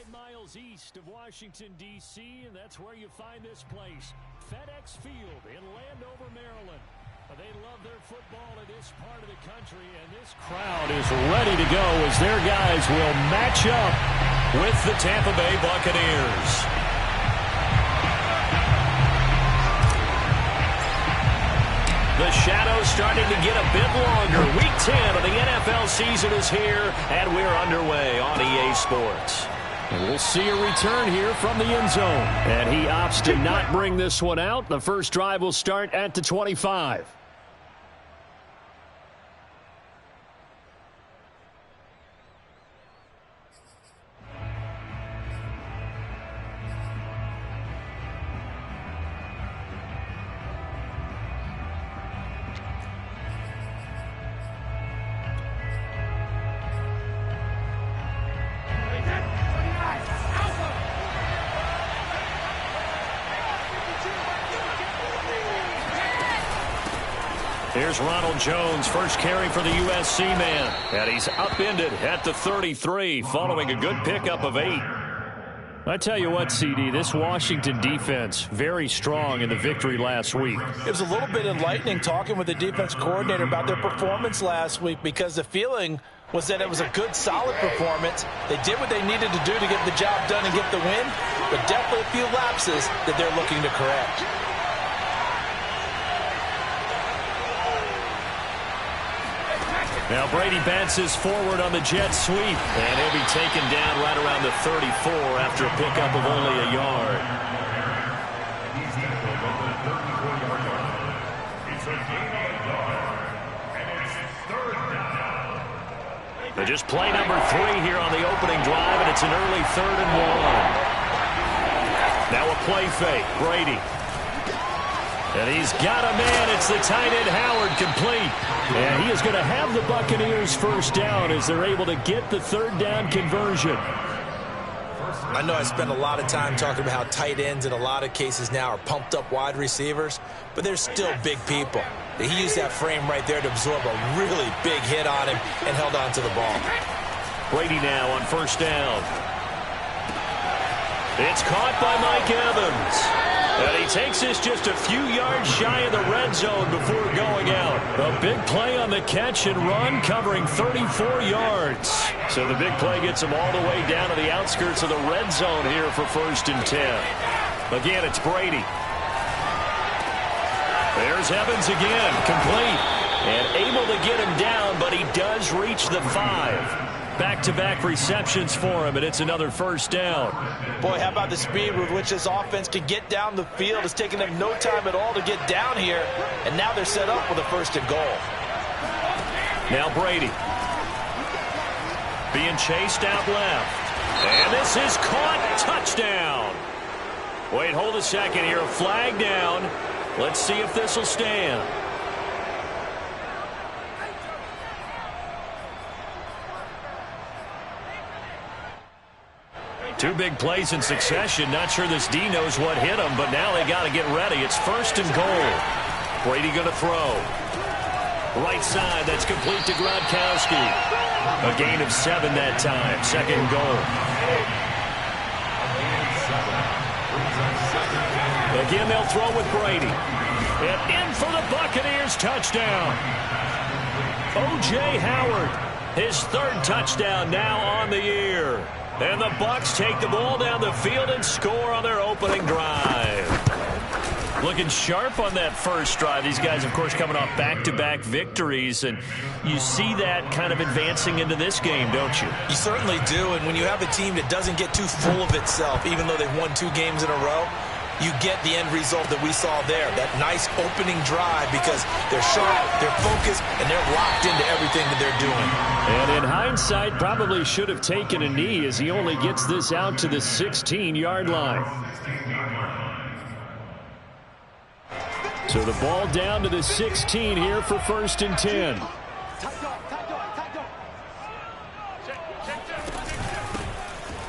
Miles east of Washington, D.C., and that's where you find this place, FedEx Field in Landover, Maryland. They love their football in this part of the country, and this crowd is ready to go as their guys will match up with the Tampa Bay Buccaneers. The shadow's starting to get a bit longer. Week 10 of the NFL season is here, and we're underway on EA Sports. And we'll see a return here from the end zone. And he opts to not bring this one out. The first drive will start at the 25. Here's Ronald Jones, first carry for the USC man. And he's upended at the 33, following a good pickup of 8. I tell you what, CD, this Washington defense, very strong in the victory last week. It was a little bit enlightening talking with the defense coordinator about their performance last week, because the feeling was that it was a good, solid performance. They did what they needed to do to get the job done and get the win, but definitely a few lapses that they're looking to correct. Now Brady bounces forward on the jet sweep, and he'll be taken down right around the 34 after a pickup of only a yard. They just play number 3 here on the opening drive, and it's an early 3rd and 1. Now a play fake, Brady. And he's got a man. It's the tight end Howard, complete. And he is going to have the Buccaneers first down as they're able to get the 3rd down conversion. I know I spent a lot of time talking about how tight ends in a lot of cases now are pumped up wide receivers, but they're still big people. He used that frame right there to absorb a really big hit on him and held on to the ball. Brady now on first down. It's caught by Mike Evans. And he takes this just a few yards shy of the red zone before going out. A big play on the catch and run, covering 34 yards. So the big play gets him all the way down to the outskirts of the red zone here for 1st and 10. Again, it's Brady. There's Evans again, complete. And able to get him down, but he does reach the 5. Back-to-back receptions for him, and it's another 1st down. Boy, how about the speed with which this offense can get down the field? It's taken them no time at all to get down here, and now they're set up with a 1st and goal. Now Brady. Being chased out left. And this is caught. Touchdown. Wait, hold a second here. A flag down. Let's see if this will stand. Two big plays in succession. Not sure this D knows what hit him, but now they got to get ready. It's 1st and goal. Brady going to throw. Right side, that's complete to Gronkowski. A gain of 7 that time. 2nd goal. Again, they'll throw with Brady. And in for the Buccaneers, touchdown. O.J. Howard, his 3rd touchdown now on the year. And the Bucs take the ball down the field and score on their opening drive. Looking sharp on that first drive. These guys, of course, coming off back-to-back victories, and you see that kind of advancing into this game, don't you? You certainly do, and when you have a team that doesn't get too full of itself, even though they've won 2 games in a row, you get the end result that we saw there, that nice opening drive, because they're sharp, they're focused, and they're locked into everything that they're doing. And in hindsight, probably should have taken a knee as he only gets this out to the 16-yard line. So the ball down to the 16 here for 1st and 10.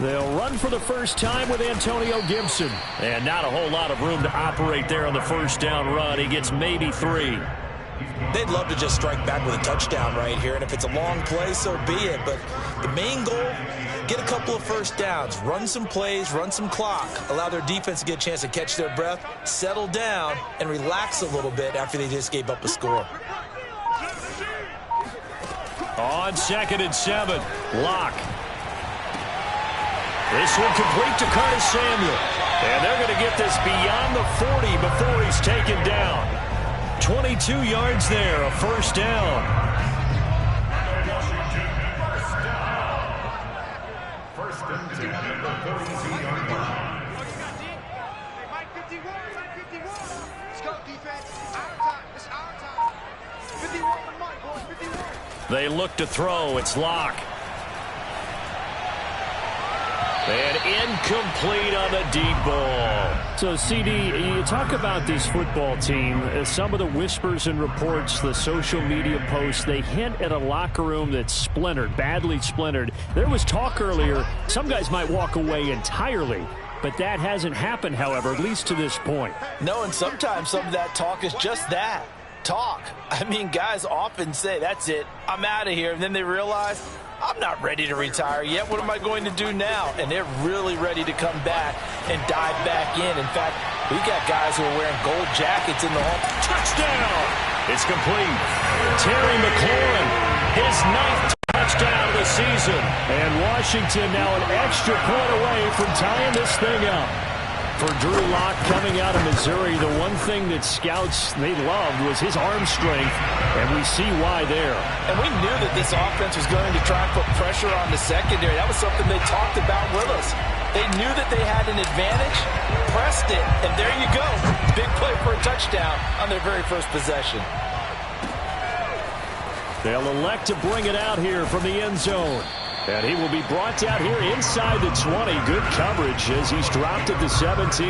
They'll run for the first time with Antonio Gibson. And not a whole lot of room to operate there on the first down run. He gets maybe 3. They'd love to just strike back with a touchdown right here, and if it's a long play, so be it. But the main goal, get a couple of first downs, run some plays, run some clock, allow their defense to get a chance to catch their breath, settle down, and relax a little bit after they just gave up a score. On 2nd and 7, Locke. This one complete to Curtis Samuel. And they're going to get this beyond the 40 before he's taken down. 22 yards there, a first down. First and 10 at the 42-yard line. Mike 51, Mike 51. Let's go, defense. Our time. It's our time. 51 for Mike, boys, 51. They look to throw. It's Locke. And incomplete on the deep ball. So, CD, you talk about this football team. Some of the whispers and reports, the social media posts, they hint at a locker room that's splintered, badly splintered. There was talk earlier, some guys might walk away entirely. But that hasn't happened, however, at least to this point. No, and sometimes some of that talk is just that, talk. I mean, guys often say, that's it, I'm out of here. And then they realize, I'm not ready to retire yet. What am I going to do now? And they're really ready to come back and dive back in. In fact, we got guys who are wearing gold jackets in the home. Touchdown! It's complete. Terry McLaurin, his 9th touchdown of the season. And Washington now an extra point away from tying this thing up. For Drew Lock coming out of Missouri, the one thing that scouts they loved was his arm strength, and we see why there. And we knew that this offense was going to try and put pressure on the secondary. That was something they talked about with us. They knew that they had an advantage, pressed it, and there you go. Big play for a touchdown on their very first possession. They'll elect to bring it out here from the end zone. And he will be brought down here inside the 20. Good coverage as he's dropped at the 17.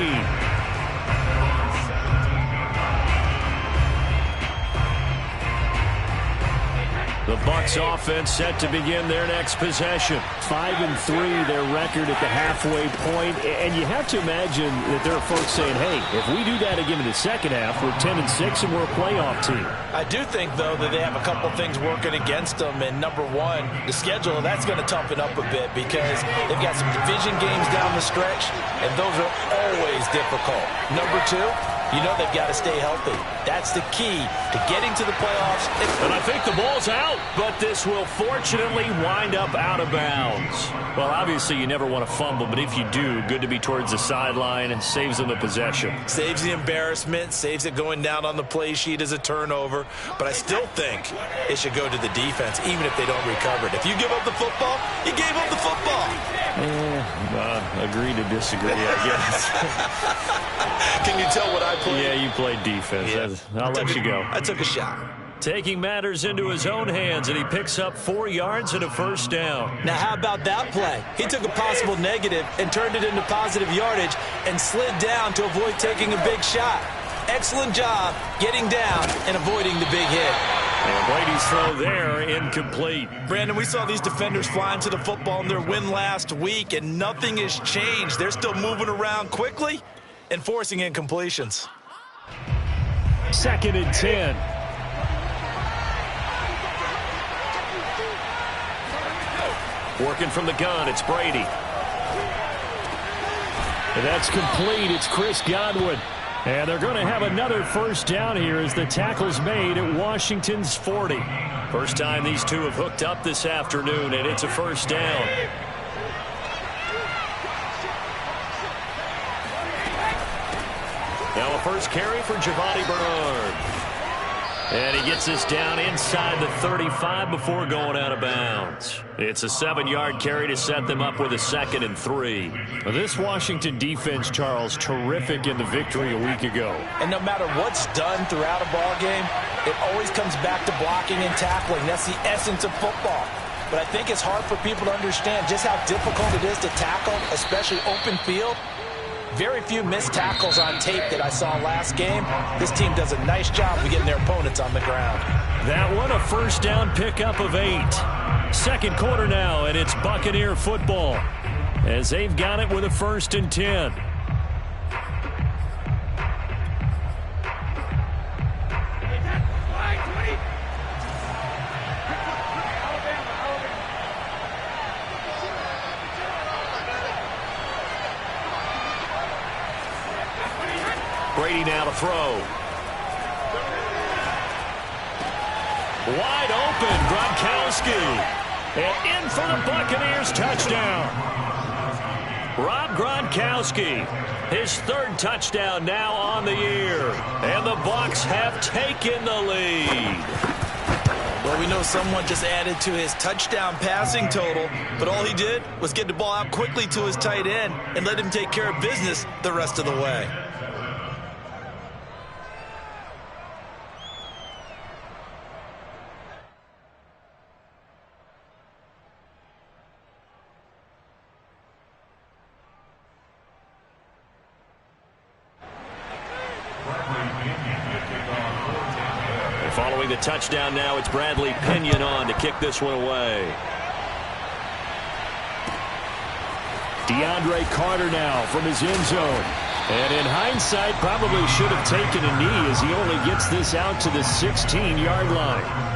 The Bucs offense set to begin their next possession. 5-3 their record at the halfway point. And you have to imagine that there are folks saying, hey, if we do that again in the second half, we're 10-6 and we're a playoff team. I do think, though, that they have a couple things working against them. And number one, the schedule, that's going to toughen up a bit because they've got some division games down the stretch, and those are always difficult. Number two, you know they've got to stay healthy. That's the key to getting to the playoffs. And I think the ball's out, but this will fortunately wind up out of bounds. Well, obviously you never want to fumble, but if you do, good to be towards the sideline and saves them the possession. Saves the embarrassment, saves it going down on the play sheet as a turnover. But I still think it should go to the defense, even if they don't recover it. If you give up the football, you gave up the football. Agree to disagree, I guess. Can you tell what I played? Yeah, you played defense. Yeah. I'll let you go. I took a shot. Taking matters into his own hands, and he picks up 4 yards and a first down. Now, how about that play? He took a possible negative and turned it into positive yardage and slid down to avoid taking a big shot. Excellent job getting down and avoiding the big hit. And Brady's throw there, incomplete. Brandon, we saw these defenders flying to the football in their win last week, and nothing has changed. They're still moving around quickly and forcing incompletions. 2nd and 10. Working from the gun, it's Brady. And that's complete. It's Chris Godwin. And they're going to have another first down here as the tackle's made at Washington's 40. First time these two have hooked up this afternoon, and it's a first down. Now a first carry for Giovanni Bernard. And he gets this down inside the 35 before going out of bounds. It's a 7-yard carry to set them up with a 2nd and 3. Well, this Washington defense, Charles, terrific in the victory a week ago. And no matter what's done throughout a ball game, it always comes back to blocking and tackling. That's the essence of football. But I think it's hard for people to understand just how difficult it is to tackle, especially open field. Very few missed tackles on tape that I saw last game. This team does a nice job of getting their opponents on the ground. That one a first down pickup of 8. Second quarter now, and it's Buccaneer football as they've got it with a 1st and 10. Ready now to throw. Wide open, Gronkowski. And in for the Buccaneers touchdown. Rob Gronkowski, his third touchdown now on the year. And the Bucs have taken the lead. Well, we know someone just added to his touchdown passing total, but all he did was get the ball out quickly to his tight end and let him take care of business the rest of the way. Following the touchdown now, it's Bradley Pinion on to kick this one away. DeAndre Carter now from his end zone. And in hindsight, probably should have taken a knee as he only gets this out to the 16-yard line.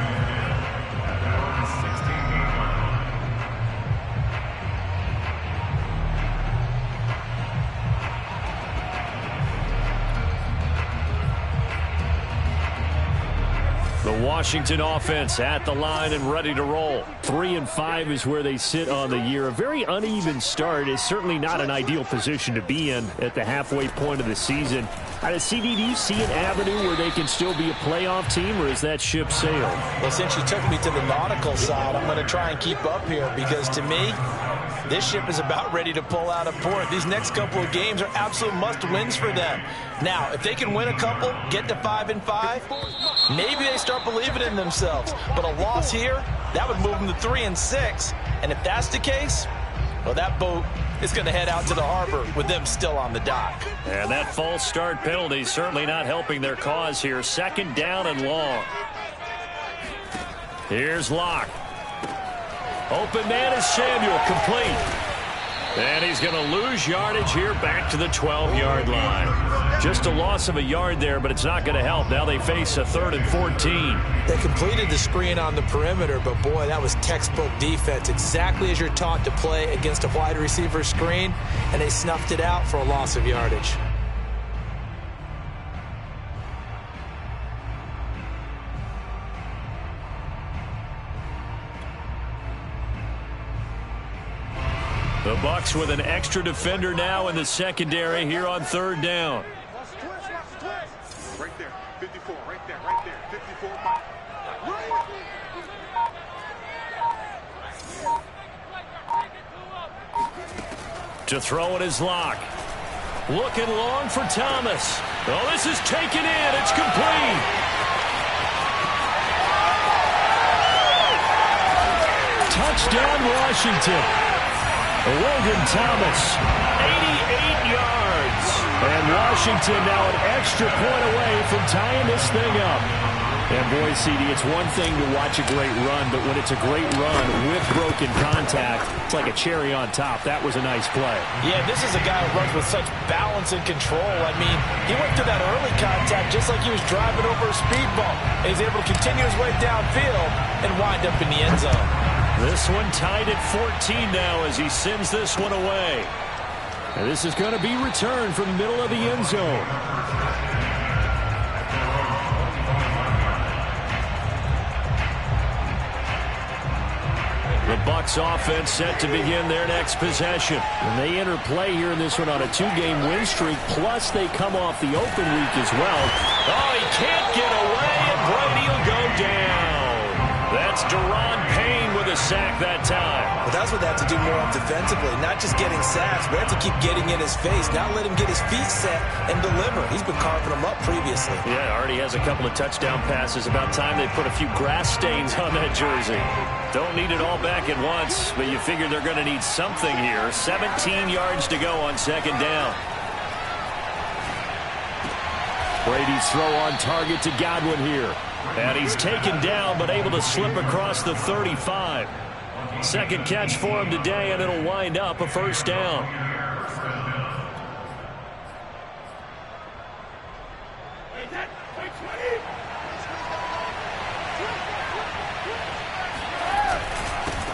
The Washington offense at the line and ready to roll. 3-5 is where they sit on the year. A very uneven start is certainly not an ideal position to be in at the halfway point of the season. CD, do you see an avenue where they can still be a playoff team, or is that ship sailed? Well, since you took me to the nautical side, I'm going to try and keep up here because to me, this ship is about ready to pull out of port. These next couple of games are absolute must-wins for them. Now, if they can win a couple, get to 5-5, maybe they start believing in themselves. But a loss here, that would move them to 3-6. And if that's the case, well, that boat is going to head out to the harbor with them still on the dock. And that false start penalty certainly not helping their cause here. 2nd down and long. Here's Locke. Open man is Samuel, complete. And he's going to lose yardage here back to the 12-yard line. Just a loss of a yard there, but it's not going to help. Now they face a 3rd and 14. They completed the screen on the perimeter, but boy, that was textbook defense. Exactly as you're taught to play against a wide receiver screen, and they snuffed it out for a loss of yardage. The Bucs with an extra defender now in the secondary here on 3rd down. Right there, 54, right there, 54. To throw it is Locke. Looking long for Thomas. Oh, this is taken in. It's complete. Touchdown, Washington. Logan Thomas, 88 yards. And Washington now an extra point away from tying this thing up. And boy, CD, it's one thing to watch a great run, but when it's a great run with broken contact, it's like a cherry on top. That was a nice play. Yeah, this is a guy who runs with such balance and control. I mean, he went to that early contact just like he was driving over a speed bump. And he's able to continue his way downfield and wind up in the end zone. This one tied at 14 now as he sends this one away. And this is going to be returned from the middle of the end zone. The Bucs offense set to begin their next possession. And they enter play here in this one on a 2-game win streak, plus they come off the open week as well. Oh, he can't get away, and Brady will go down. That's Deron Payne with a sack that time. Well, that's what they have to do more of defensively, not just getting sacks, but have to keep getting in his face, not let him get his feet set and deliver. He's been carving them up previously. Yeah, already has a couple of touchdown passes. About time they put a few grass stains on that jersey. Don't need it all back at once, but you figure they're going to need something here. 17 yards to go on 2nd down. Brady's throw on target to Godwin here. And he's taken down, but able to slip across the 35. 2nd catch for him today, and it'll wind up a 1st down.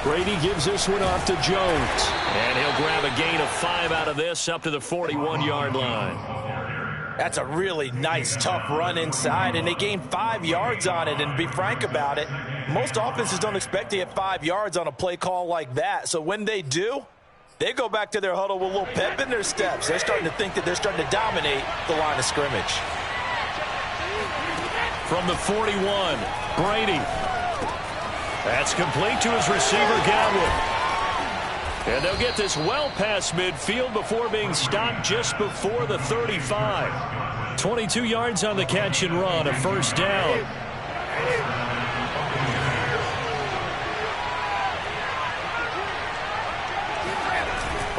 Brady gives this one off to Jones. And he'll grab a gain of 5 out of this up to the 41-yard line. That's a really nice, tough run inside, and they gained 5 yards on it. And to be frank about it, most offenses don't expect to get 5 yards on a play call like that. So when they do, they go back to their huddle with a little pep in their steps. They're starting to think that they're starting to dominate the line of scrimmage. From the 41, Brady. That's complete to his receiver, Godwin. And they'll get this well past midfield before being stopped just before the 35. 22 yards on the catch and run, a first down.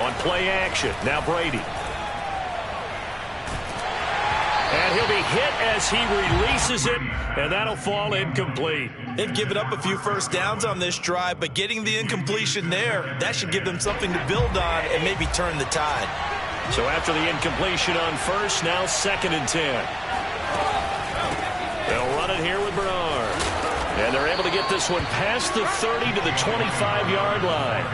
On play action, now Brady. And he'll be hit as he releases it, and that'll fall incomplete. They've given up a few first downs on this drive, but getting the incompletion there, that should give them something to build on and maybe turn the tide. So after the incompletion on first, now 2nd and 10. They'll run it here with Bernard. And they're able to get this one past the 30 to the 25-yard line.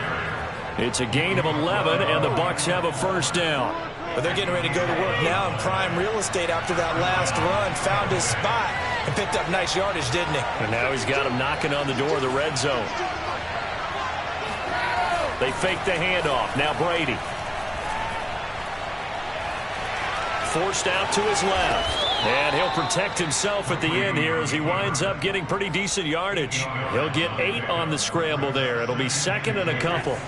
It's a gain of 11, and the Bucs have a first down. But they're getting ready to go to work now in prime real estate after that last run. Found his spot and picked up nice yardage, didn't he? And now he's got him knocking on the door of the red zone. They fake the handoff. Now Brady. Forced out to his left. And he'll protect himself at the end here as he winds up getting pretty decent yardage. He'll get 8 on the scramble there. It'll be 2nd and a couple.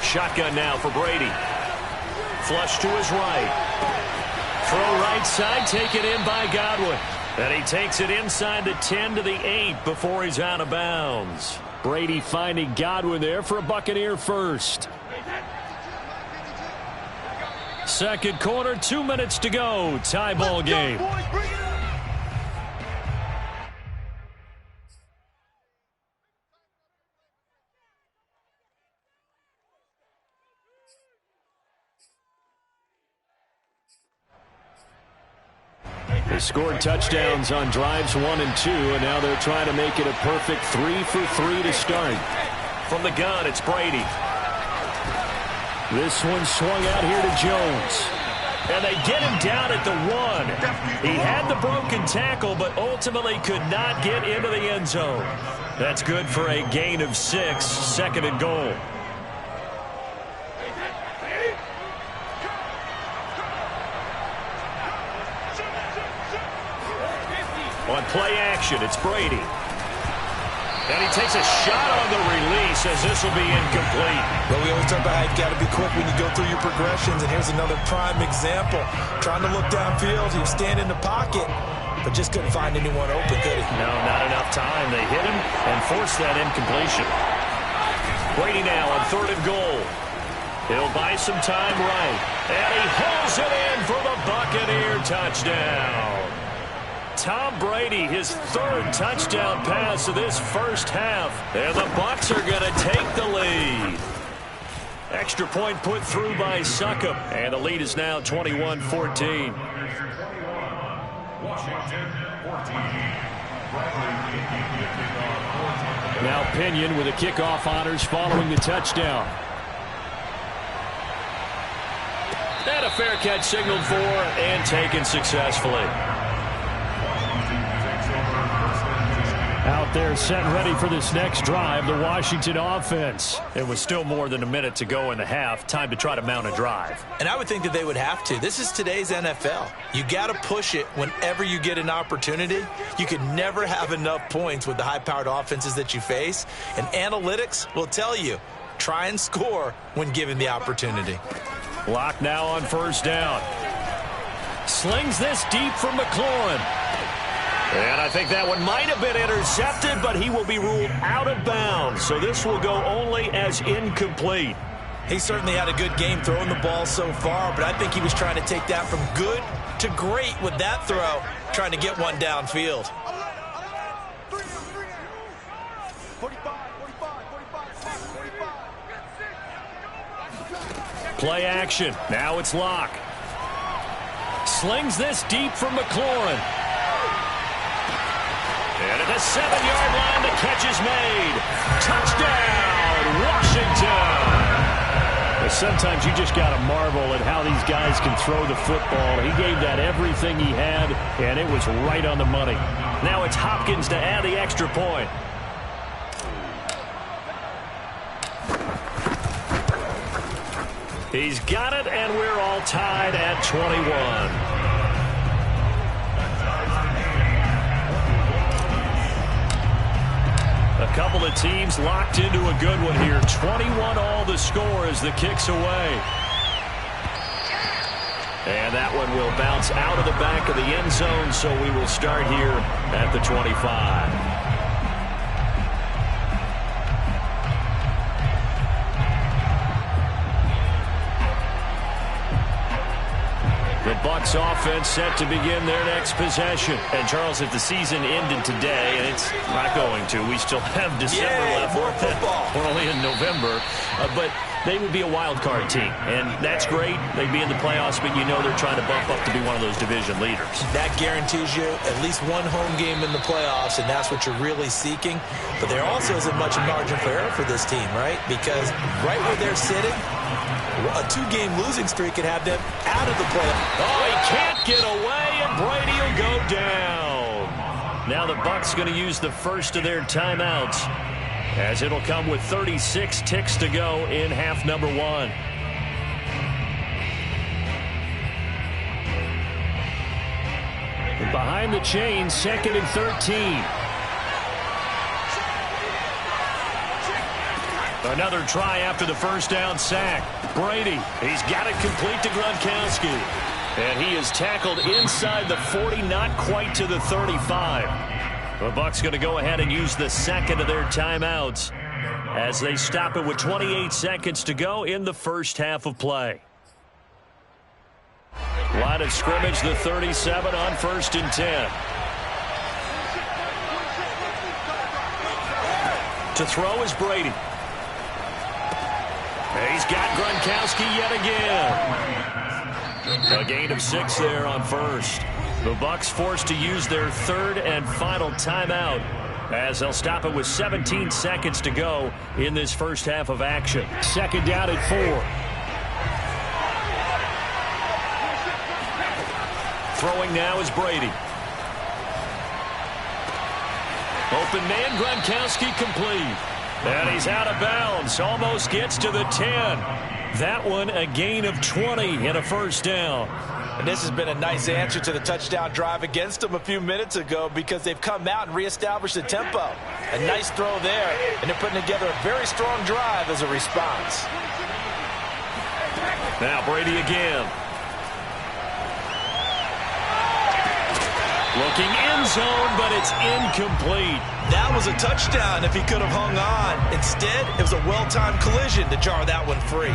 Shotgun now for Brady. Flush to his right. Throw right side, taken in by Godwin. And he takes it inside the 10 to the 8 before he's out of bounds. Brady finding Godwin there for a Buccaneer first. Second quarter, 2 minutes to go. Tie ball game. They scored touchdowns on drives 1 and 2, and now they're trying to make it a perfect 3 for 3 to start. From the gun, it's Brady. This one swung out here to Jones. And they get him down at the 1. He had the broken tackle, but ultimately could not get into the end zone. That's good for a gain of 6, 2nd and goal. On play action, it's Brady. And he takes a shot on the release as this will be incomplete. Well, we always talk about how you've got to be quick when you go through your progressions, and here's another prime example. Trying to look downfield, he was standing in the pocket, but just couldn't find anyone open, could he? No, not enough time. They hit him and forced that incompletion. Brady now on 3rd and goal. He'll buy some time right. And he hauls it in for the Buccaneer touchdown. Tom Brady, his 3rd touchdown pass of this first half. And the Bucs are going to take the lead. Extra point put through by Succop. And the lead is now 21-14. Now Pinion with the kickoff honors following the touchdown. And a fair catch signaled for and taken successfully. Out there set and ready for this next drive, the Washington offense. It was still more than a minute to go in the half. Time to try to mount a drive. And I would think that they would have to. This is today's NFL. You got to push it whenever you get an opportunity. You can never have enough points with the high-powered offenses that you face. And analytics will tell you, try and score when given the opportunity. Lock now on first down. Slings this deep from McLaurin. And I think that one might have been intercepted, but he will be ruled out of bounds. So this will go only as incomplete. He certainly had a good game throwing the ball so far, but I think he was trying to take that from good to great with that throw, trying to get one downfield. 45. Play action. Now it's Locke. Slings this deep from McLaurin. And at the 7-yard line, the catch is made. Touchdown, Washington. sometimes you just got to marvel at how these guys can throw the football. He gave that everything he had, and it was right on the money. Now it's Hopkins to add the extra point. He's got it, and we're all tied at 21. A couple of teams locked into a good one here. 21 all the score as the kick's away. And that one will bounce out of the back of the end zone, so we will start here at the 25. The Bucs offense set to begin their next possession. And, Charles, if the season ended today, and it's not going to, we still have December left. More football. We're only in November. But they would be a wild card team. And that's great. They'd be in the playoffs, but you know they're trying to bump up to be one of those division leaders. That guarantees you at least one home game in the playoffs, and that's what you're really seeking. But there also isn't much margin for error for this team, right? Because right where they're sitting, a two-game losing streak could have them out of the playoffs. Oh, he can't get away, and Brady will go down. Now the Bucs going to use the first of their timeouts, as it'll come with 36 ticks to go in half number one. Behind the chains, 2nd and 13. Another try after the first down sack. Brady, he's got it complete to Gronkowski. And he is tackled inside the 40, not quite to the 35. The Bucs going to go ahead and use the second of their timeouts as they stop it with 28 seconds to go in the first half of play. Line of scrimmage, the 37 on 1st and 10. To throw is Brady. He's got Gronkowski yet again. A gain of 6 there on first. The Bucs forced to use their third and final timeout as they'll stop it with 17 seconds to go in this first half of action. 2nd down at 4. Throwing now is Brady. Open man, Gronkowski complete. And he's out of bounds. Almost gets to the 10. That one a gain of 20 and a first down. And this has been a nice answer to the touchdown drive against them a few minutes ago, because they've come out and reestablished the tempo. A nice throw there, and they're putting together a very strong drive as a response. Now Brady again. Looking end zone, but it's incomplete. That was a touchdown if he could have hung on. Instead, it was a well-timed collision to jar that one free.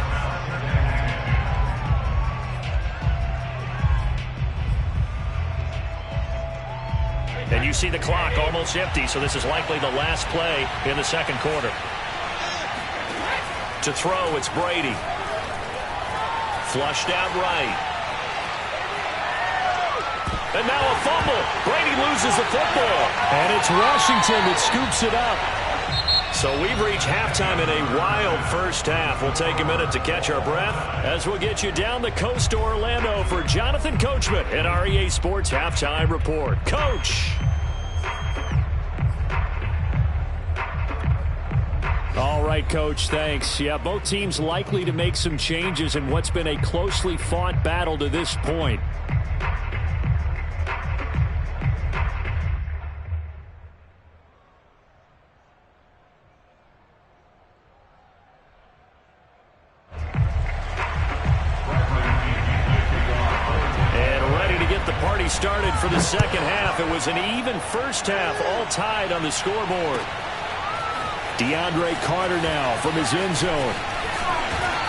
And you see the clock almost empty, so this is likely the last play in the second quarter. To throw, it's Brady. Flushed out right. And now a fumble. Brady loses the football. And it's Washington that scoops it up. So we've reached halftime in a wild first half. We'll take a minute to catch our breath as we'll get you down the coast to Orlando for Jonathan Coachman at our EA Sports Halftime Report. Coach. All right, Coach, thanks. Yeah, both teams likely to make some changes in what's been a closely fought battle to this point. Started for the second half. It was an even first half, all tied on the scoreboard. DeAndre Carter now from his end zone.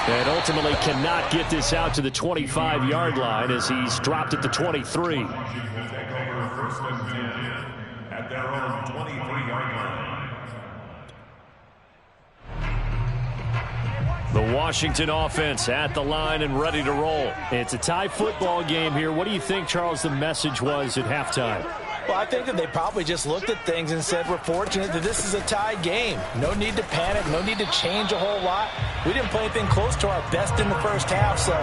And ultimately cannot get this out to the 25-yard line as he's dropped at the 23. Will take over 1st and 10 at their own 23-yard line. The Washington offense at the line and ready to roll. It's a tie football game here. What do you think, Charles, the message was at halftime? Well, I think that they probably just looked at things and said, we're fortunate that this is a tie game. No need to panic, no need to change a whole lot. We didn't play anything close to our best in the first half, so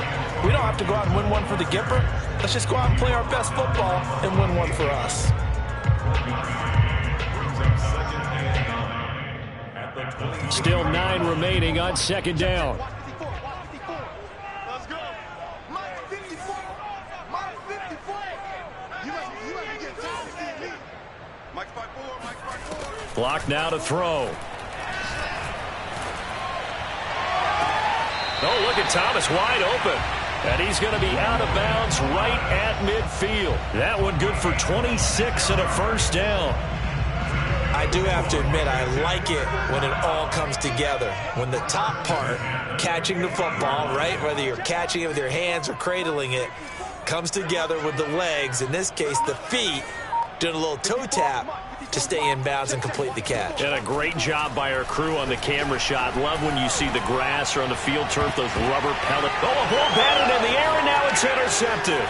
we don't have to go out and win one for the Gipper. Let's just go out and play our best football and win one for us. Still 9 remaining on second down. Let's go. Mike 54. Mike 54. You must be getting tired of seeing me. Mike 54. Mike 54. Clock now to throw. Oh, look at Thomas wide open. And he's going to be out of bounds right at midfield. That one good for 26 and a first down. I do have to admit, I like it when it all comes together. When the top part, catching the football, right, whether you're catching it with your hands or cradling it, comes together with the legs, in this case the feet, doing a little toe tap to stay in bounds and complete the catch. And a great job by our crew on the camera shot. Love when you see the grass or on the field turf, those rubber pellets. Oh, a ball batted in the air, and now it's intercepted.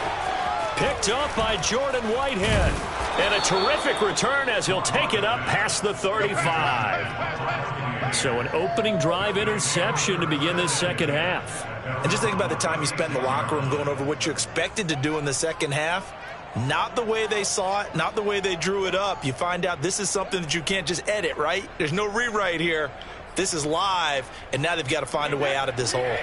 Picked up by Jordan Whitehead. And a terrific return as he'll take it up past the 35. So an opening drive interception to begin this second half. And just think about the time you spent in the locker room going over what you expected to do in the second half. Not the way they saw it, not the way they drew it up. You find out this is something that you can't just edit, right? There's no rewrite here. This is live, and now they've got to find a way out of this hole.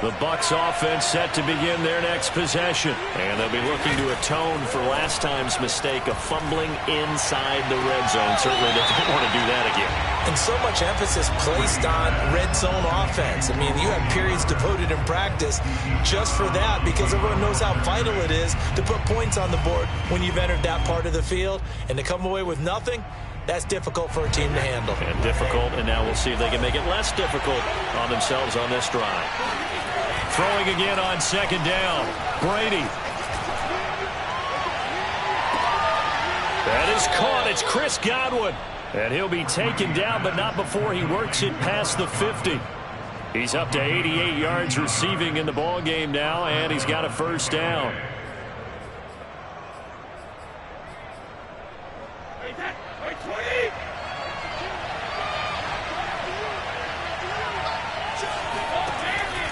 The Bucs offense set to begin their next possession. And they'll be looking to atone for last time's mistake of fumbling inside the red zone. Certainly they don't want to do that again. And so much emphasis placed on red zone offense. I mean, you have periods devoted in practice just for that because everyone knows how vital it is to put points on the board when you've entered that part of the field. And to come away with nothing, that's difficult for a team to handle. And difficult, and now we'll see if they can make it less difficult on themselves on this drive. Throwing again on second down. Brady. That is caught. It's Chris Godwin. And he'll be taken down, but not before he works it past the 50. He's up to 88 yards receiving in the ball game now, and he's got a first down.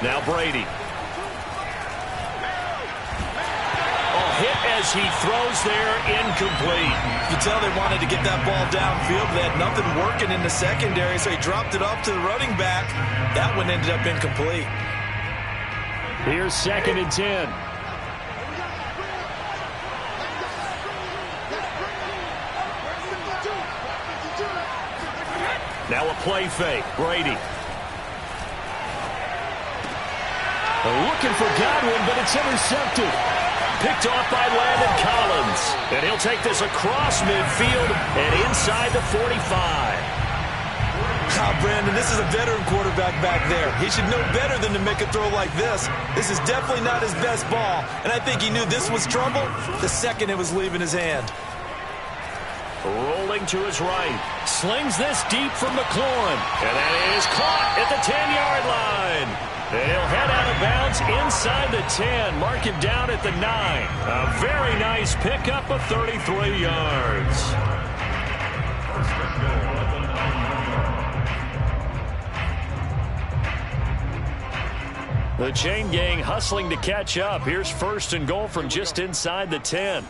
Now Brady. Hit as he throws there, incomplete. You tell they wanted to get that ball downfield. They had nothing working in the secondary, so he dropped it off to the running back. That one ended up incomplete. Here's 2nd and 10. Now a play fake. Brady. Looking for Godwin, but it's intercepted. Picked off by Landon Collins. And he'll take this across midfield and inside the 45. Brandon, this is a veteran quarterback back there. He should know better than to make a throw like this. This is definitely not his best ball. And I think he knew this was trouble the second it was leaving his hand. Rolling to his right. Slings this deep from McLaurin. And that is caught at the 10-yard line. And he'll head out of bounds inside the 10. Mark him down at the 9. A very nice pickup of 33 yards. The chain gang hustling to catch up. Here's 1st and goal from just inside the 10.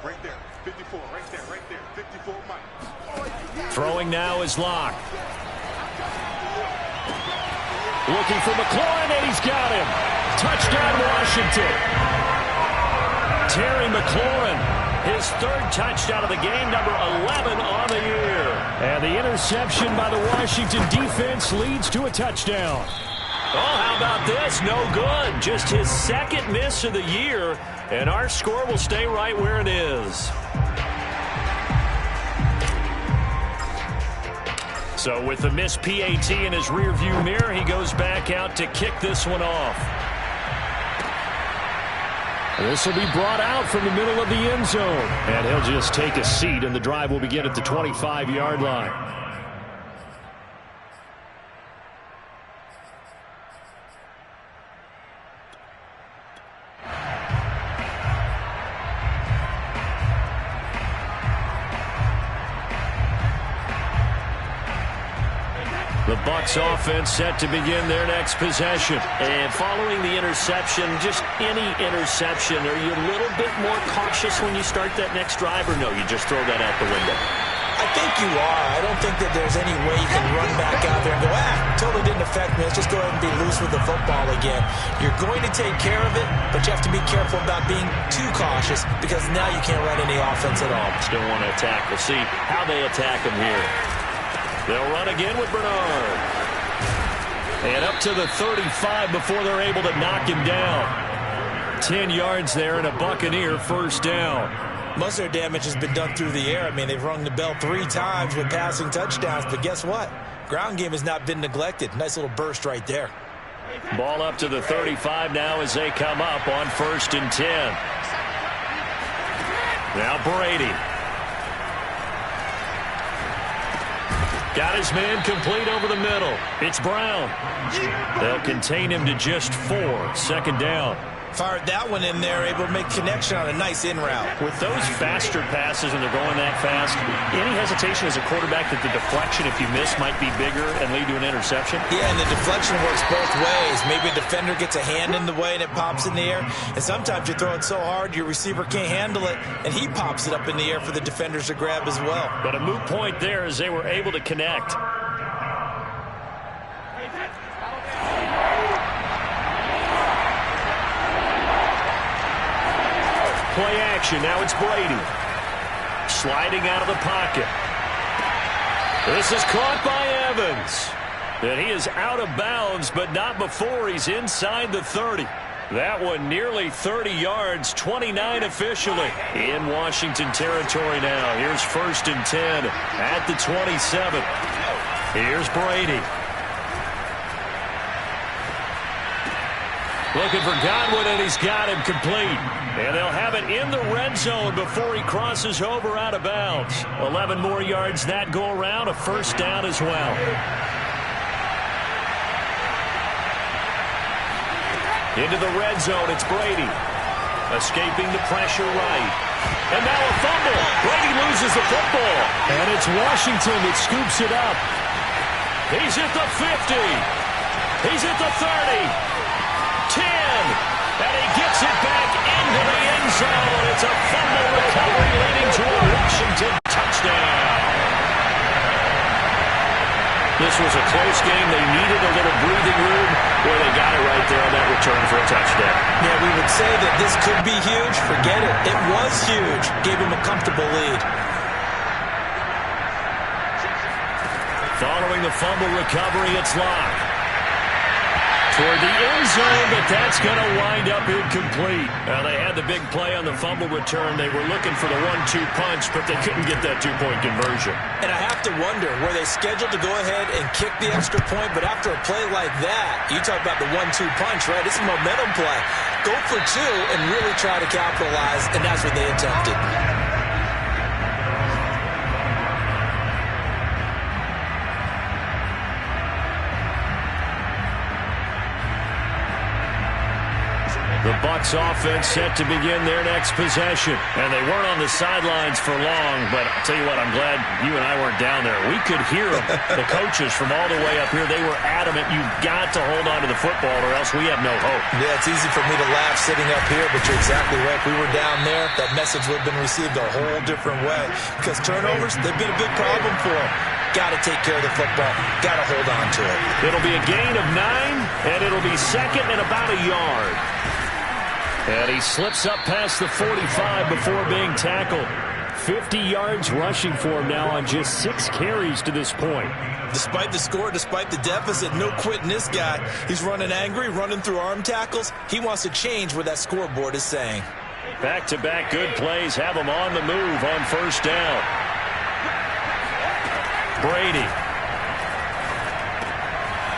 Right there. 54. Right there. Right there. 54, Mike. Throwing now is Locke. Looking for McLaurin, and he's got him. Touchdown, Washington. Terry McLaurin, his 3rd touchdown of the game, number 11 on the year. And the interception by the Washington defense leads to a touchdown. Oh, how about this? No good. Just his 2nd miss of the year, and our score will stay right where it is. So with the missed PAT in his rearview mirror, he goes back out to kick this one off. This will be brought out from the middle of the end zone. And he'll just take a seat, and the drive will begin at the 25-yard line. The The Bucs offense set to begin their next possession. And following the interception, just any interception, are you a little bit more cautious when you start that next drive, or no, you just throw that out the window? I think you are. I don't think that there's any way you can run back out there and go, totally didn't affect me. Let's just go ahead and be loose with the football again. You're going to take care of it, but you have to be careful about being too cautious because now you can't run any offense at all. Still want to attack. We'll see how they attack him here. They'll run again with Bernard. And up to the 35 before they're able to knock him down. 10 yards there and a Buccaneer first down. Most of their damage has been done through the air. I mean, they've rung the bell 3 times with passing touchdowns, but guess what? Ground game has not been neglected. Nice little burst right there. Ball up to the 35 now as they come up on 1st and 10. Now Brady. Got his man complete over the middle. It's Brown. They'll contain him to just 4. 2nd down. Fired that one in there, able to make connection on a nice in route. With those faster passes and they're going that fast, any hesitation as a quarterback that the deflection, if you miss, might be bigger and lead to an interception? Yeah, and the deflection works both ways. Maybe a defender gets a hand in the way and it pops in the air. And sometimes you throw it so hard your receiver can't handle it, and he pops it up in the air for the defenders to grab as well. But a moot point there as they were able to connect. Play action. Now it's Brady. Sliding out of the pocket. This is caught by Evans. And he is out of bounds, but not before he's inside the 30. That one nearly 30 yards, 29 officially. In Washington territory now. Here's 1st and 10 at the 27. Here's Brady. Looking for Godwin, and he's got him complete. And they'll have it in the red zone before he crosses over out of bounds. 11 more yards that go around, a first down as well. Into the red zone, it's Brady. Escaping the pressure right. And now a fumble. Brady loses the football. And it's Washington that scoops it up. He's at the 50. He's at the 30. 10, and he gets it back into the end zone. It's a fumble recovery leading to a Washington touchdown. This was a close game. They needed a little breathing room. Boy, they got it right there on that return for a touchdown. Yeah, we would say that this could be huge. Forget it. It was huge. Gave him a comfortable lead. Following the fumble recovery, it's Locke. Toward the end zone, but that's going to wind up incomplete. Now, they had the big play on the fumble return. They were looking for the 1-2 punch, but they couldn't get that 2-point conversion. And I have to wonder, were they scheduled to go ahead and kick the extra point? But after a play like that, you talk about the 1-2 punch, right? It's a momentum play. Go for 2 and really try to capitalize, and that's what they attempted. The Bucs offense set to begin their next possession. And they weren't on the sidelines for long, but I'll tell you what, I'm glad you and I weren't down there. We could hear them, the coaches from all the way up here. They were adamant, you've got to hold on to the football or else we have no hope. Yeah, it's easy for me to laugh sitting up here, but you're exactly right. If we were down there, that message would have been received a whole different way. Because turnovers, they've been a big problem for them. Got to take care of the football. Got to hold on to it. It'll be a gain of 9, and it'll be 2nd and about a yard. And he slips up past the 45 before being tackled. 50 yards rushing for him now on just 6 carries to this point. Despite the score, despite the deficit, no quitting this guy. He's running angry, running through arm tackles. He wants to change what that scoreboard is saying. Back-to-back good plays have him on the move on 1st down. Brady.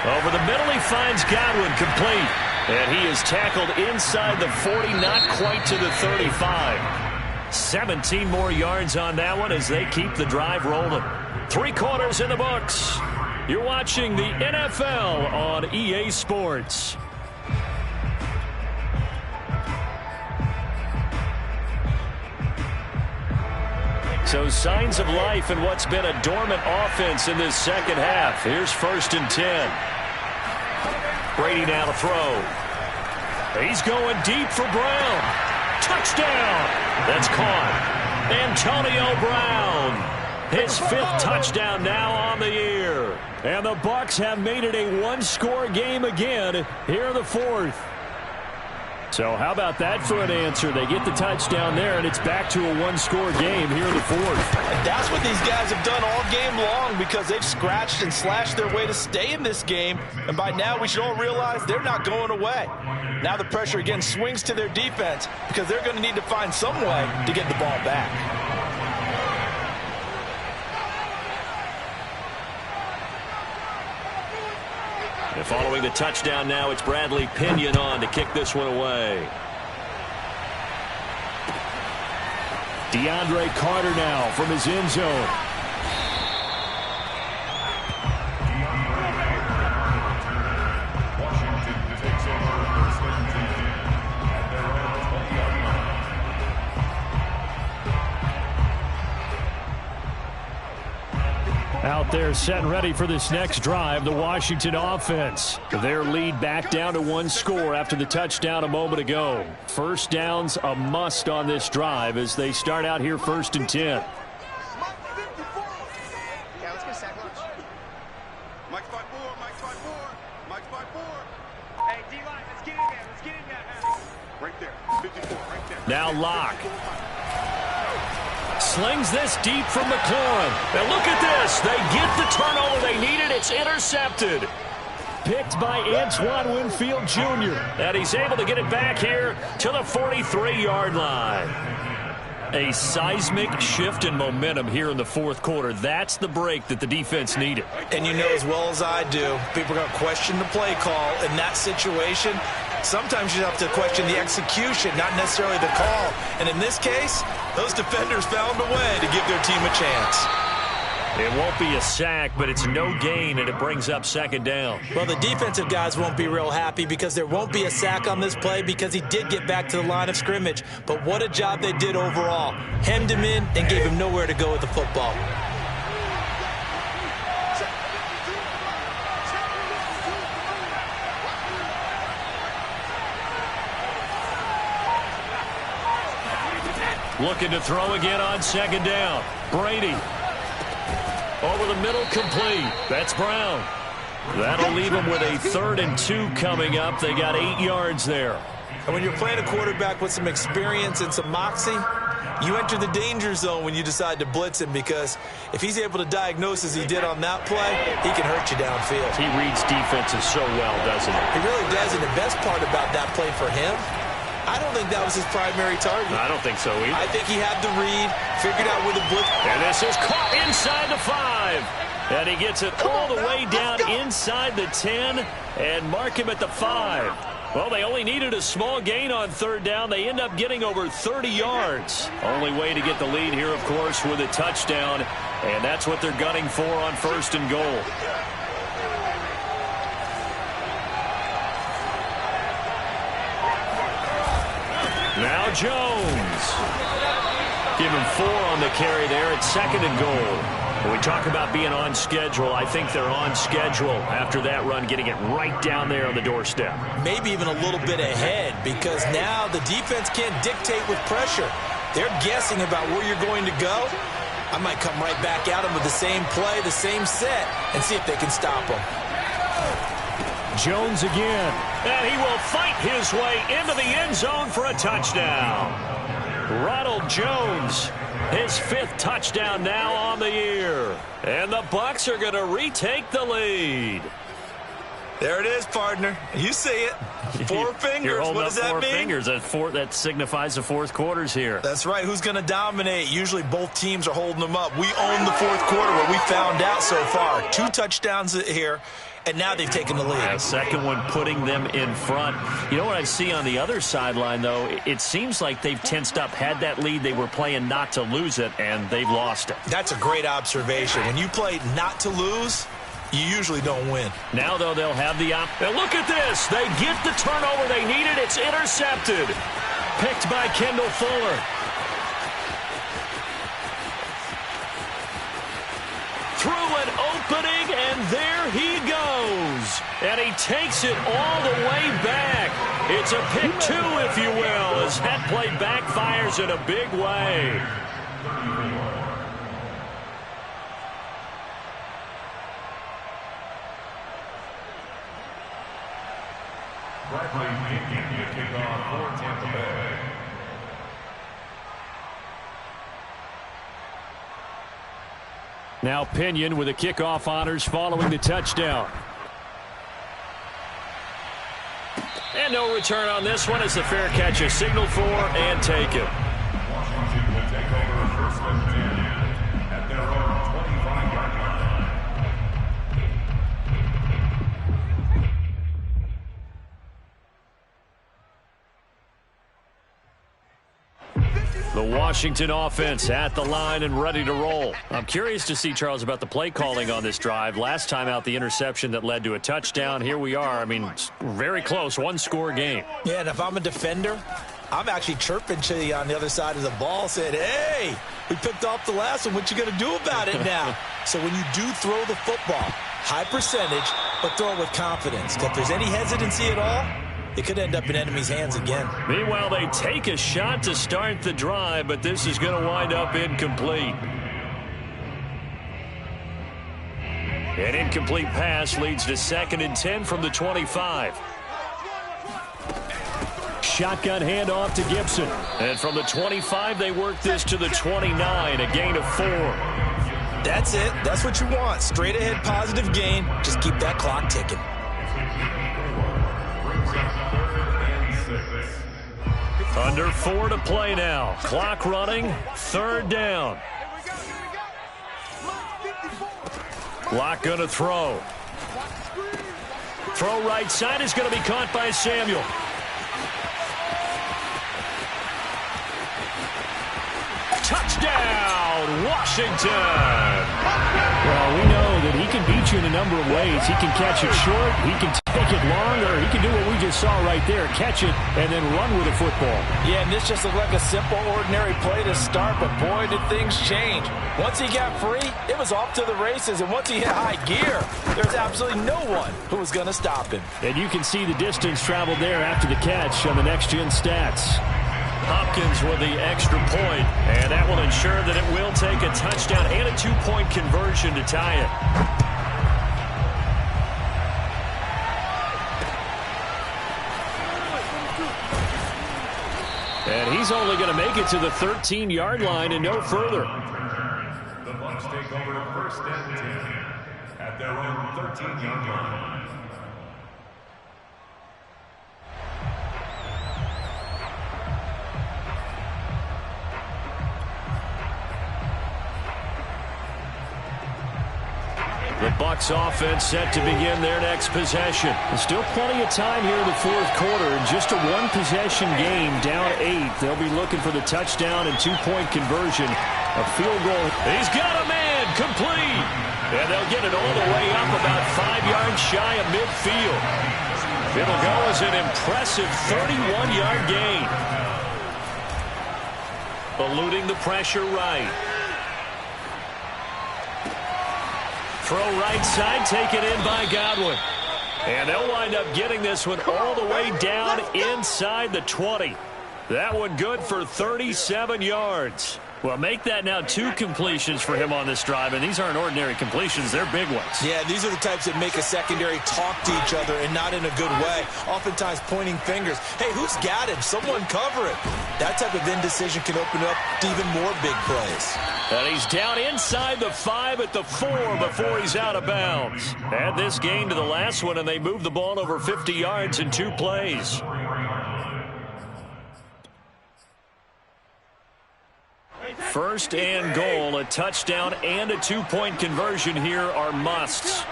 Over the middle, he finds Godwin complete. And he is tackled inside the 40, not quite to the 35. 17 more yards on that one as they keep the drive rolling. 3 quarters in the books. You're watching the NFL on EA Sports. So signs of life in what's been a dormant offense in this second half. Here's 1st and 10. Brady now to throw. He's going deep for Brown. Touchdown. That's caught. Antonio Brown. His 5th touchdown now on the year. And the Bucs have made it a one-score game again here in the 4th. So how about that for an answer? They get the touchdown there, and it's back to a one-score game here in the 4th. And that's what these guys have done all game long because they've scratched and slashed their way to stay in this game. And by now, we should all realize they're not going away. Now the pressure again swings to their defense because they're going to need to find some way to get the ball back. And following the touchdown now, it's Bradley Pinion on to kick this one away. DeAndre Carter now from his end zone. Washington takes over 1st and 10 at their own 20-yard line. Out there set and ready for this next drive, the Washington offense. Their lead back down to one score after the touchdown a moment ago. First down's a must on this drive as they start out here 1st and 10. Yeah, let's get a sack lunch. Mike's by 4, Mike's by 4, Mike's by 4. Hey, D-line, let's get in there, let's get in there. Right there, 54, right there. Now Locke. Slings this deep from McLaurin. And look at this. They get the turnover they needed. It's intercepted. Picked by Antoine Winfield Jr. And he's able to get it back here to the 43-yard line. A seismic shift in momentum here in the 4th quarter. That's the break that the defense needed. And you know as well as I do, people are going to question the play call in that situation. Sometimes you have to question the execution, not necessarily the call. And in this case, those defenders found a way to give their team a chance. It won't be a sack, but it's no gain, and it brings up 2nd down. Well, the defensive guys won't be real happy because there won't be a sack on this play because he did get back to the line of scrimmage. But what a job they did overall. Hemmed him in and gave him nowhere to go with the football. Looking to throw again on 2nd down. Brady. Over the middle, complete. That's Brown. That'll leave them with a 3rd and 2 coming up. They got 8 yards there. And when you're playing a quarterback with some experience and some moxie, you enter the danger zone when you decide to blitz him because if he's able to diagnose as he did on that play, he can hurt you downfield. He reads defenses so well, doesn't he? He really does, and the best part about that play for him, I don't think that was his primary target. I don't think so either. I think he had the read, figured out where the blitz. And this is caught inside the 5. And he gets it all the way down inside the 10 and mark him at the 5. Well, they only needed a small gain on 3rd down. They end up getting over 30 yards. Only way to get the lead here, of course, with a touchdown. And that's what they're gunning for on 1st and goal. Now Jones. Give him 4 on the carry there at 2nd and goal. When we talk about being on schedule, I think they're on schedule after that run, getting it right down there on the doorstep. Maybe even a little bit ahead because now the defense can't dictate with pressure. They're guessing about where you're going to go. I might come right back at them with the same play, the same set, and see if they can stop them. Jones again. And he will fight his way into the end zone for a touchdown. Ronald Jones, his 5th touchdown now on the year. And the Bucs are going to retake the lead. There it is, partner. You see it. 4 fingers. What does that mean? 4 fingers. That signifies the 4th quarter's here. That's right. Who's going to dominate? Usually both teams are holding them up. We own the 4th quarter, what we found out so far. 2 touchdowns here. And now they've taken the lead. A second one putting them in front. You know what I see on the other sideline, though? It seems like they've tensed up. Had that lead, they were playing not to lose it, and they've lost it. That's a great observation. When you play not to lose, you usually don't win. Now, though, they'll have the and look at this. They get the turnover they needed. It's intercepted. Picked by Kendall Fuller. And he takes it all the way back. It's a pick two, if you will, as that play backfires in a big way. Bradley Pinion to kick off for Tampa Bay. Now Pinion with the kickoff honors following the touchdown. And no return on this one as the fair catch is signaled for and taken. Washington will take over first and 10 at their own 25-yard line. The Washington offense at the line and ready to roll. I'm curious to see, Charles, about the play calling on this drive. Last time out, the interception that led to a touchdown. Here we are. I mean, it's very close, one-score game. Yeah, and if I'm a defender, I'm actually chirping to you on the other side of the ball, saying, hey, we picked off the last one. What you going to do about it now? So when you do throw the football, high percentage, but throw it with confidence. If there's any hesitancy at all, it could end up in enemy's hands again. Meanwhile, they take a shot to start the drive, but this is going to wind up incomplete. An incomplete pass leads to 2nd and 10 from the 25. Shotgun handoff to Gibson. And from the 25, they work this to the 29, a gain of 4. That's it. That's what you want. Straight ahead positive gain. Just keep that clock ticking. Under 4 to play now. Clock running. 3rd down. Lock going to throw. Throw right side is going to be caught by Samuel. Touchdown, Washington. Well, we know that he can beat you in a number of ways. He can catch it short, he can take it long, or he can do what we just saw right there, catch it and then run with the football. Yeah, and this just looked like a simple, ordinary play to start, but boy, did things change. Once he got free, it was off to the races, and once he hit high gear, there's absolutely no one who was going to stop him. And you can see the distance traveled there after the catch on the next-gen stats. Hopkins with the extra point, and that will ensure that it will take a touchdown and a 2-point conversion to tie it. And he's only going to make it to the 13-yard line and no further. The Bucs take over first and 10 at their own 13-yard line. The Bucs offense set to begin their next possession. There's still plenty of time here in the 4th quarter. In just a one-possession game, down 8. They'll be looking for the touchdown and 2-point conversion. A field goal. He's got a man, complete. And they'll get it all the way up about 5 yards shy of midfield. It'll go as an impressive 31-yard gain. Eluding the pressure right. Throw right side, taken in by Godwin. And they'll wind up getting this one all the way down inside the 20. That one good for 37 yards. Well, make that now 2 completions for him on this drive, and these aren't ordinary completions. They're big ones. Yeah, these are the types that make a secondary talk to each other and not in a good way. Oftentimes pointing fingers. Hey, who's got him? Someone cover it. That type of indecision can open up to even more big plays. And he's down inside the 5 at the 4 before he's out of bounds. Add this gain to the last one, and they move the ball over 50 yards in 2 plays. First and goal, a touchdown and a 2-point conversion here are musts.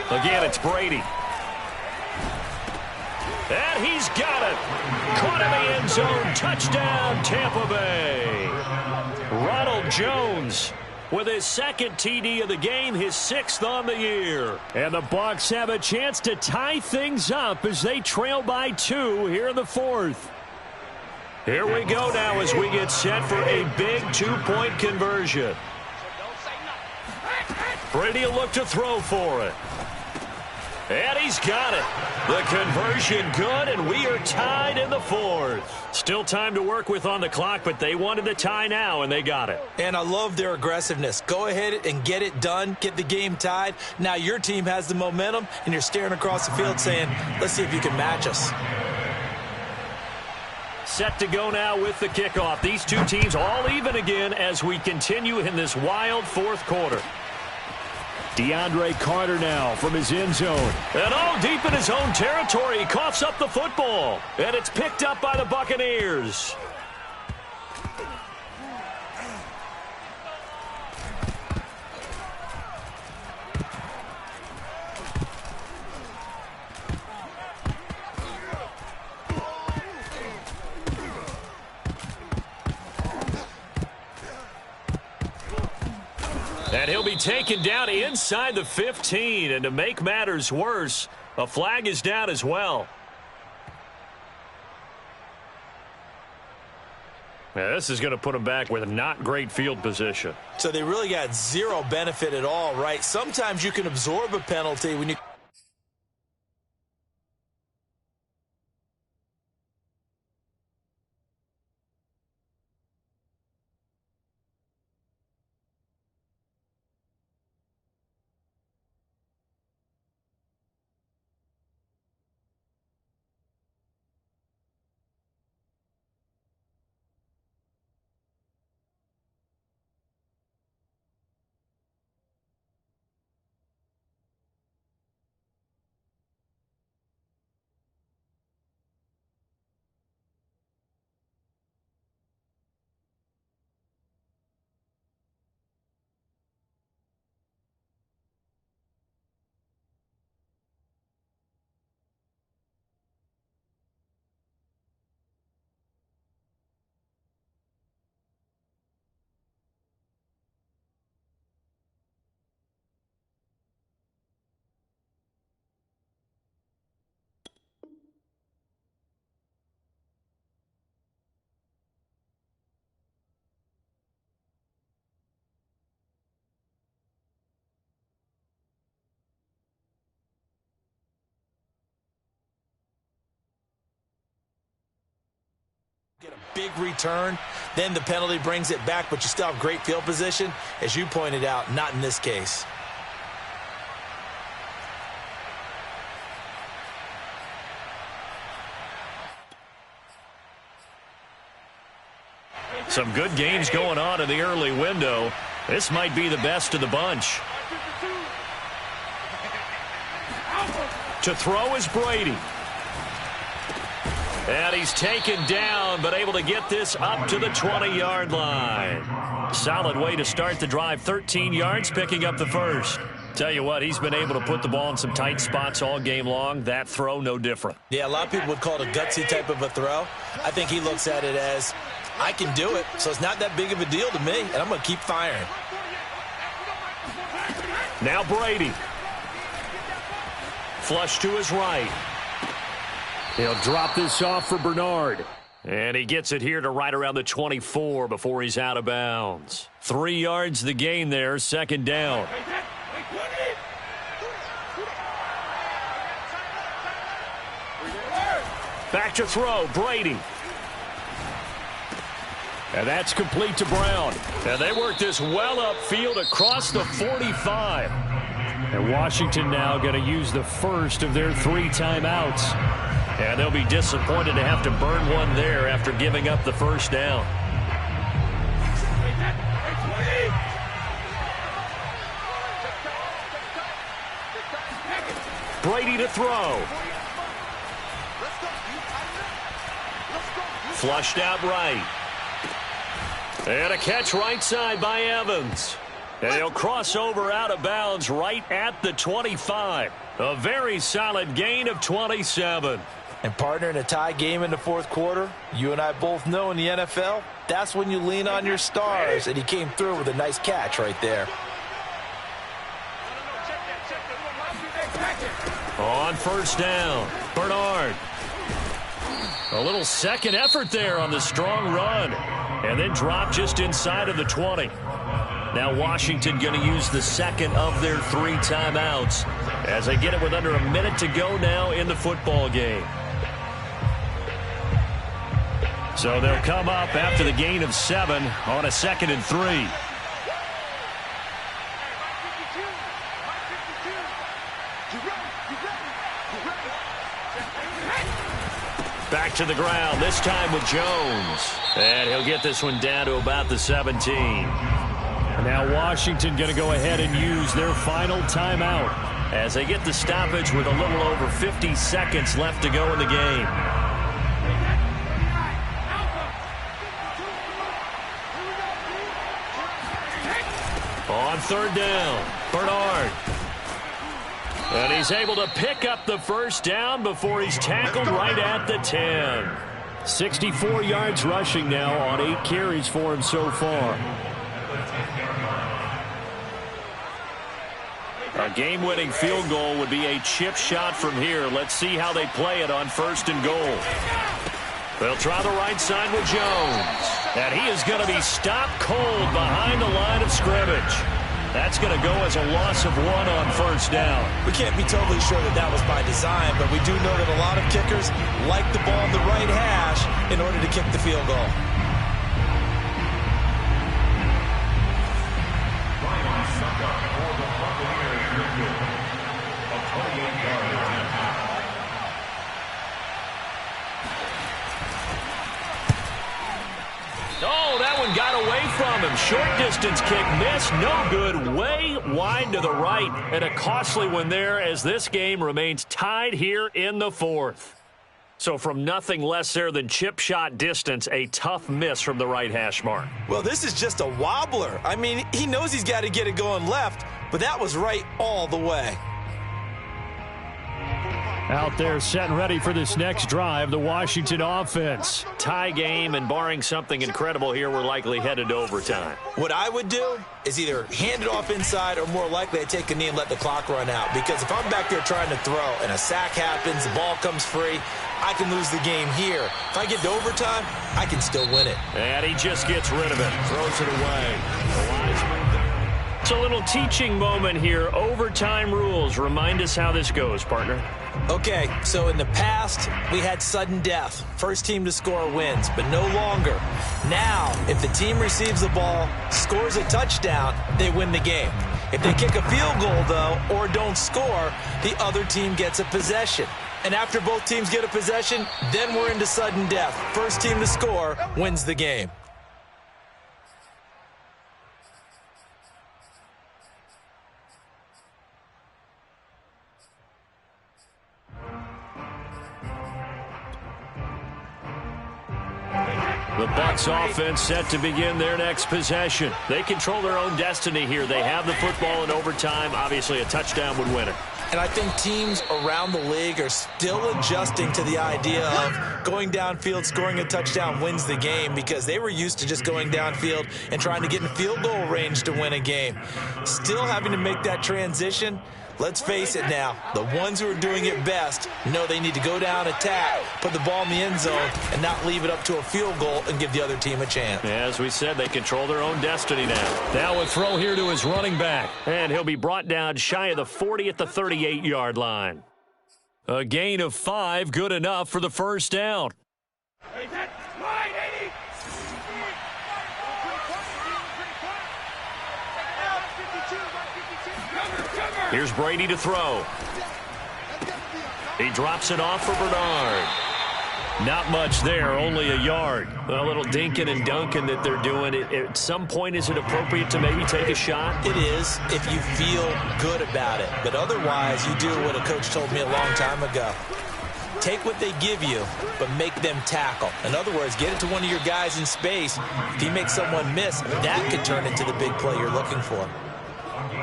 Again, it's Brady. And he's got it. Caught in the end zone. Touchdown, Tampa Bay. Ronald Jones with his 2nd TD of the game, his 6th on the year. And the Bucs have a chance to tie things up as they trail by 2 here in the 4th. Here we go now as we get set for a big 2-point conversion. Brady will look to throw for it. And he's got it. The conversion good, and we are tied in the fourth. Still time to work with on the clock, but they wanted the tie now, and they got it. And I love their aggressiveness. Go ahead and get it done. Get the game tied. Now your team has the momentum, and you're staring across the field saying, let's see if you can match us. Set to go now with the kickoff. These two teams all even again as we continue in this wild fourth quarter. DeAndre Carter now from his end zone. And all deep in his own territory, he coughs up the football. And it's picked up by the Buccaneers. And he'll be taken down inside the 15. And to make matters worse, a flag is down as well. Now, this is going to put him back with a not great field position. So they really got zero benefit at all, right? Sometimes you can absorb a penalty when you... Get a big return, then the penalty brings it back, but you still have great field position. As you pointed out, not in this case. Some good games going on in the early window. This might be the best of the bunch. To throw is Brady. And he's taken down, but able to get this up to the 20-yard line. Solid way to start the drive. 13 yards, picking up the first. Tell you what, he's been able to put the ball in some tight spots all game long. That throw, no different. Yeah, a lot of people would call it a gutsy type of a throw. I think he looks at it as, I can do it, so it's not that big of a deal to me, and I'm going to keep firing. Now Brady. Flush to his right. He'll drop this off for Bernard. And he gets it here to right around the 24 before he's out of bounds. 3 yards the gain there, second down. Back to throw, Brady. And that's complete to Brown. And they work this well upfield across the 45. And Washington now going to use the first of their 3 timeouts. And they'll be disappointed to have to burn one there after giving up the first down. Brady to throw. Flushed out right. And a catch right side by Evans. And he'll cross over out of bounds right at the 25. A very solid gain of 27. And partner, in a tie game in the fourth quarter, you and I both know in the NFL, that's when you lean on your stars. And he came through with a nice catch right there. On first down, Bernard. A little second effort there on the strong run. And then dropped just inside of the 20. Now Washington going to use the second of their 3 timeouts as they get it with under a minute to go now in the football game. So they'll come up after the gain of 7 on a 2nd and 3. Back to the ground, this time with Jones. And he'll get this one down to about the 17. Now Washington going to go ahead and use their final timeout as they get the stoppage with a little over 50 seconds left to go in the game. On 3rd down, Bernard. And he's able to pick up the first down before he's tackled right at the 10. 64 yards rushing now on 8 carries for him so far. A game-winning field goal would be a chip shot from here. Let's see how they play it on 1st and goal. They'll try the right side with Jones. And he is going to be stopped cold behind the line of scrimmage. That's going to go as a loss of 1 on 1st down. We can't be totally sure that that was by design, but we do know that a lot of kickers like the ball in the right hash in order to kick the field goal. Oh, that one got away from him. Short distance kick missed. No good. Way wide to the right. And a costly one there as this game remains tied here in the 4th. So from nothing less there than chip shot distance, a tough miss from the right hash mark. Well, this is just a wobbler. I mean, he knows he's got to get it going left, but that was right all the way. Out there set and ready for this next drive, the Washington offense. Tie game, and barring something incredible here, we're likely headed to overtime. What I would do is either hand it off inside or more likely I take a knee and let the clock run out. Because if I'm back there trying to throw and a sack happens, the ball comes free, I can lose the game here. If I get to overtime, I can still win it. And he just gets rid of it. Throws it away. The line's moved there. It's a little teaching moment here. Overtime rules. Remind us how this goes, partner. Okay, so in the past, we had sudden death. First team to score wins, but no longer. Now, if the team receives the ball, scores a touchdown, they win the game. If they kick a field goal, though, or don't score, the other team gets a possession. And after both teams get a possession, then we're into sudden death. First team to score wins the game. The Bucs offense set to begin their next possession. They control their own destiny here. They have the football in overtime. Obviously, a touchdown would win it. And I think teams around the league are still adjusting to the idea of going downfield, scoring a touchdown wins the game, because they were used to just going downfield and trying to get in field goal range to win a game. Still having to make that transition. Let's face it now, the ones who are doing it best know they need to go down, attack, put the ball in the end zone, and not leave it up to a field goal and give the other team a chance. As we said, they control their own destiny now. Now a throw here to his running back, and he'll be brought down shy of the 40 at the 38-yard line. A gain of 5, good enough for the first down. Here's Brady to throw. He drops it off for Bernard. Not much there, only a yard. A little dinking and dunking that they're doing. At some point, is it appropriate to maybe take a shot? It is, if you feel good about it. But otherwise, you do what a coach told me a long time ago. Take what they give you, but make them tackle. In other words, get it to one of your guys in space. If you make someone miss, that could turn into the big play you're looking for.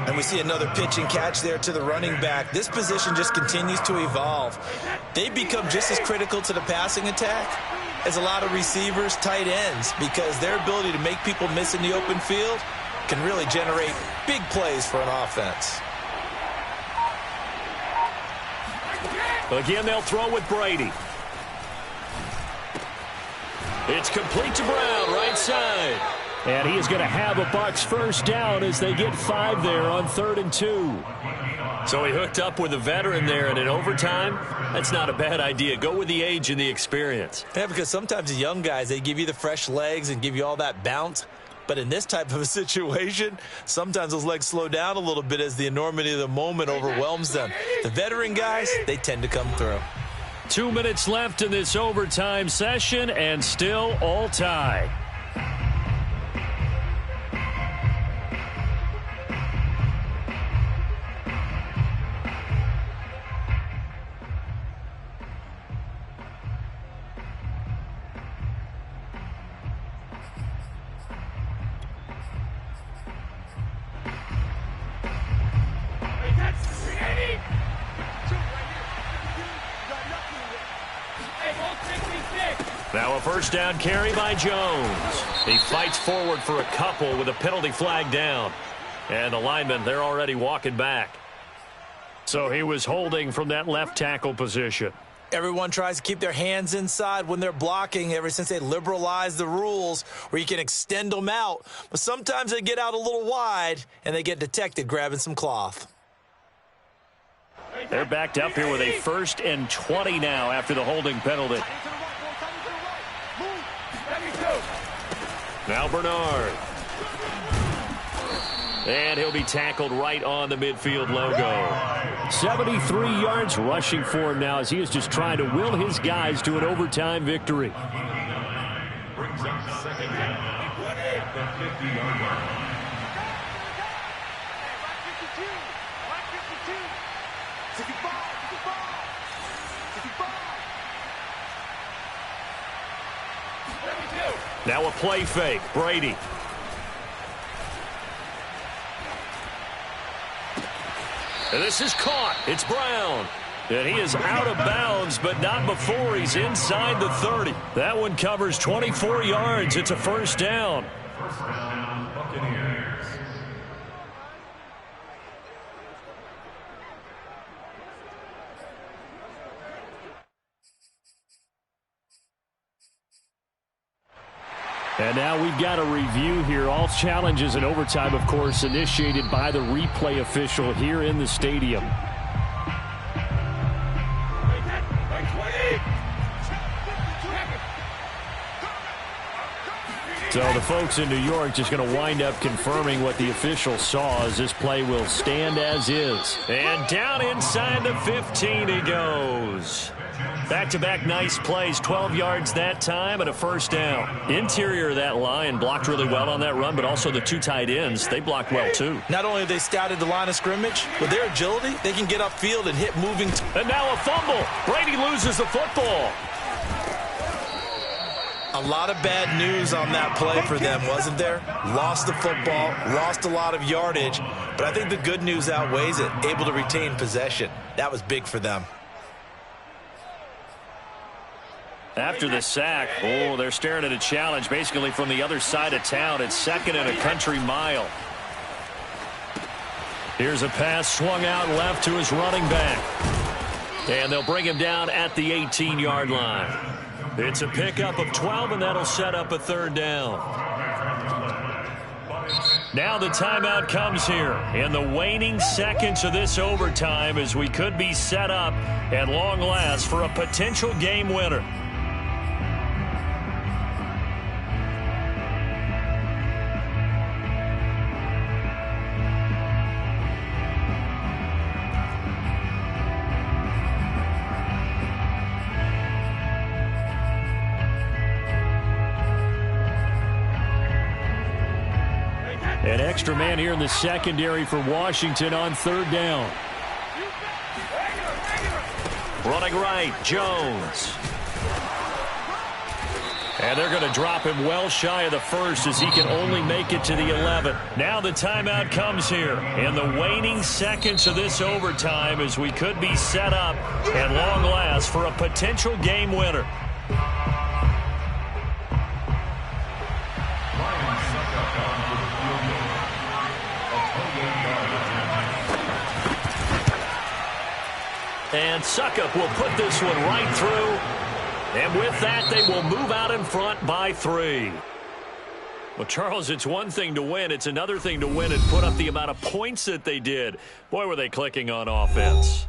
And we see another pitch and catch there to the running back. This position just continues to evolve. They become just as critical to the passing attack as a lot of receivers, tight ends, because their ability to make people miss in the open field can really generate big plays for an offense. Again, they'll throw with Brady. It's complete to Brown, right side. And he is going to have a Bucs first down as they get 5 there on 3rd and 2. So he hooked up with a veteran there, and in overtime, that's not a bad idea. Go with the age and the experience. Yeah, because sometimes the young guys, they give you the fresh legs and give you all that bounce. But in this type of a situation, sometimes those legs slow down a little bit as the enormity of the moment overwhelms them. The veteran guys, they tend to come through. 2 minutes left in this overtime session, and still all tie. Now a first down carry by Jones. He fights forward for a couple with a penalty flag down. And the linemen, they're already walking back. So he was holding from that left tackle position. Everyone tries to keep their hands inside when they're blocking ever since they liberalized the rules where you can extend them out. But sometimes they get out a little wide and they get detected grabbing some cloth. They're backed up here with a 1st and 20 now after the holding penalty. Now Bernard. And he'll be tackled right on the midfield logo. 73 yards rushing for him now as he is just trying to will his guys to an overtime victory. Brings up 2nd down at the 50-yard line. Now a play fake. Brady. And this is caught. It's Brown. And he is out of bounds, but not before he's inside the 30. That one covers 24 yards. It's a first down. First down, Buccaneers. And now we've got a review here. All challenges in overtime, of course, initiated by the replay official here in the stadium. So the folks in New York just going to wind up confirming what the official saw as this play will stand as is. And down inside the 15 he goes. Back-to-back nice plays, 12 yards that time and a first down. Interior of that line blocked really well on that run, but also the 2 tight ends, they blocked well too. Not only have they scouted the line of scrimmage, with their agility, they can get upfield and hit moving. And now a fumble. Brady loses the football. A lot of bad news on that play for them, wasn't there? Lost the football, lost a lot of yardage, but I think the good news outweighs it. Able to retain possession. That was big for them. After the sack, they're staring at a challenge basically from the other side of town. It's 2nd and a country mile. Here's a pass swung out left to his running back. And they'll bring him down at the 18-yard line. It's a pickup of 12, and that'll set up a 3rd down. Now the timeout comes here in the waning seconds of this overtime as we could be set up at long last for a potential game winner. An extra man here in the secondary for Washington on 3rd down. Running right, Jones. And they're going to drop him well shy of the 1st as he can only make it to the 11. Now the timeout comes here in the waning seconds of this overtime as we could be set up at long last for a potential game winner. And Suckup will put this one right through. And with that, they will move out in front by 3. Well, Charles, it's one thing to win. It's another thing to win and put up the amount of points that they did. Boy, were they clicking on offense.